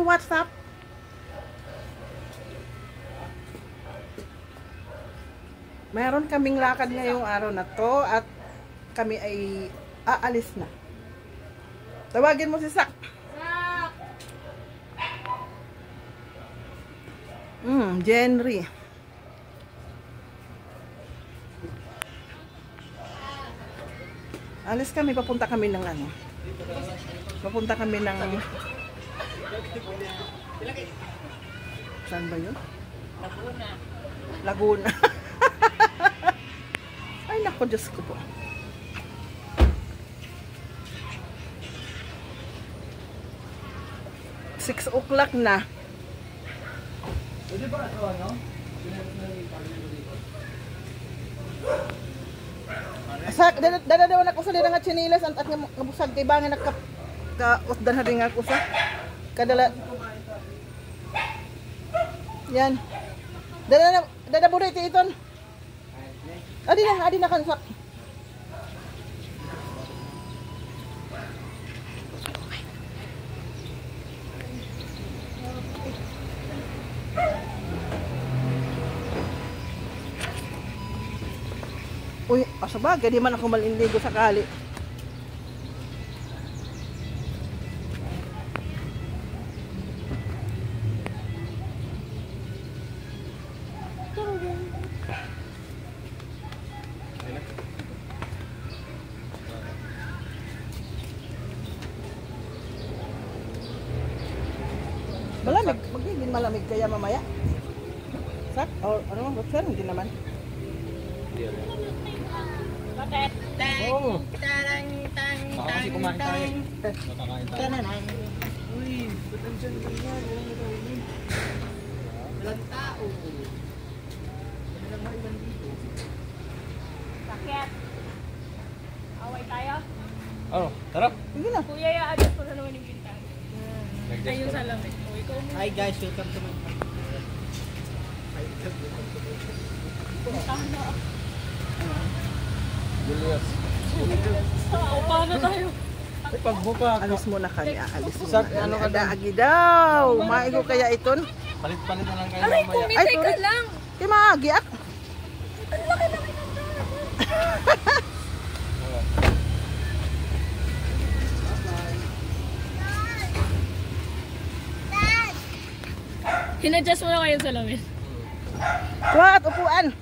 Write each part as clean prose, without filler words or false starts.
WhatsApp. Mayroon kaming lakad ngayong araw na to at kami ay aalis na. Tawagin mo si Sak. Jenry. Alis kami, papunta kami ng ano. Papunta kami ng saan ba yun? Laguna. Laguna. Ay nako, Diyos ko po. Six o'clock na. Pwede ba ito ano? Sak, dadadawan ako sa lirang at chinilas at ngabusag kay bangin nagka-usdan na rin ako sa kadala. Yan. Dadabura ito iton. Adi na kansak. Uy, asa bagay, di man ako malinligo sa kali. Malamig, magiging malamig kaya mamaya. Sak, o ano, sir, hindi naman. Bakit? Oo. Tarang, tang, Baka kasi kumain tayo. Makakain tayo. Tananang. Uy, ba't andyan ka yan? Walang tao. Walang maiwan dito. Bakit? Away tayo? Oh, tara. Sige na. Kuya, i-adjust ko na naman yung bintana. Ayun sa lamig. O, ikaw mo. Hi guys, welcome to my channel. Puntahan na ako. Julius. Paano tayo? Ay, pagbuka. Alis muna kami, aalis muna. Sak, ano ka daw? Agi daw. Maigo kaya iton. Palit-palit na lang kayo Aray, mamaya. kumitay ka lang. Kaya maagi ak. Ang laki-laki ng daan. Hinadjust mo na kayo sa lamin. Kuha at upuan.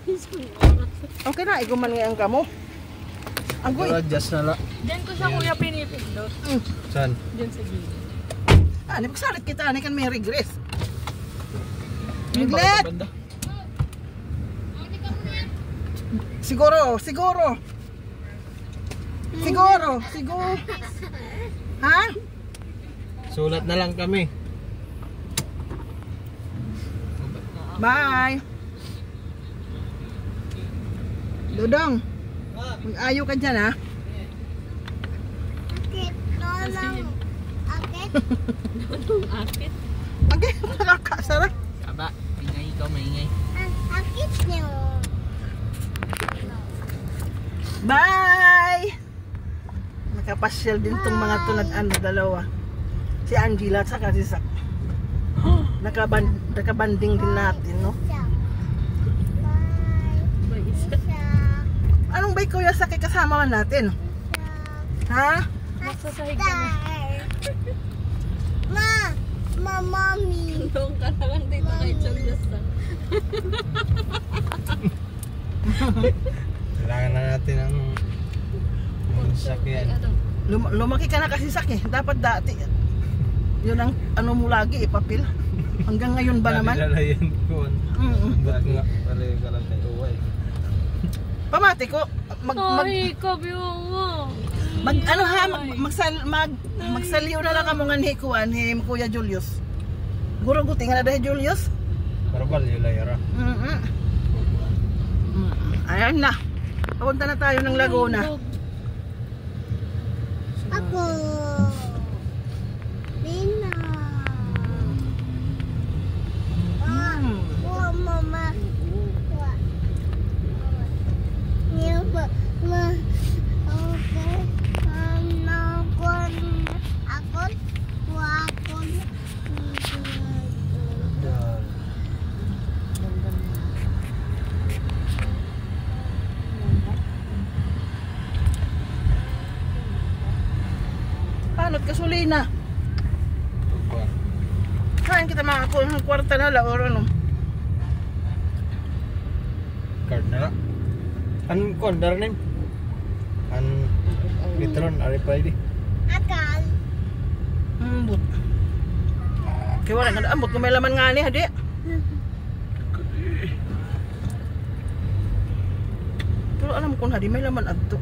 Okay na, iguman nga ang kamo. Agoy. Adjust na lang. Diyan ko siya kuya pinipindot. Saan? Diyan sa gilid. Ani pagsalit kita, ani kan may regress. Miglet. Siguro. Ha? Sulat na lang kami. Bye. Dodong. Mag-ayo ka dyan, ha? Akit. Okay, nakakasarap. Saba, ingay ikaw, maingay. Bye! Nakapasyal din tong mga tulad dalawa. Si Angela at saka si Sak. Nakabanding din natin, no? Anong ba'y kuya Sak kasama man natin? Ha? Magsasahig kami. Mommy. Doon ka na lang dito kay Julius. Kailangan na natin ang sakyan. Lumaki ka na kasi Sak eh. Dapat dati. Yun ang ano mo lagi papil. Hanggang ngayon ba naman? Nalalayan ko. Ba't nga, palayo ka lang kay Uway. Pamati ko. Ay, kabiyo mo. Magsaliw na lang kamo nga ni Kuan, ni Kuya Julius. Guro guting na dahil Julius. Parabal yung layara. Ayan na. Papunta na tayo ng Laguna. Ako. Nina. Mama. manot kasulina. Tuba. Saan kita makakuha ng kwarta na la or ano? Card na. An kon darnin. An Petron RFID. Akal. Ambot. Kaya wala nga ambot kung may laman nga ni hadi. Pero alam ko na di may laman adto.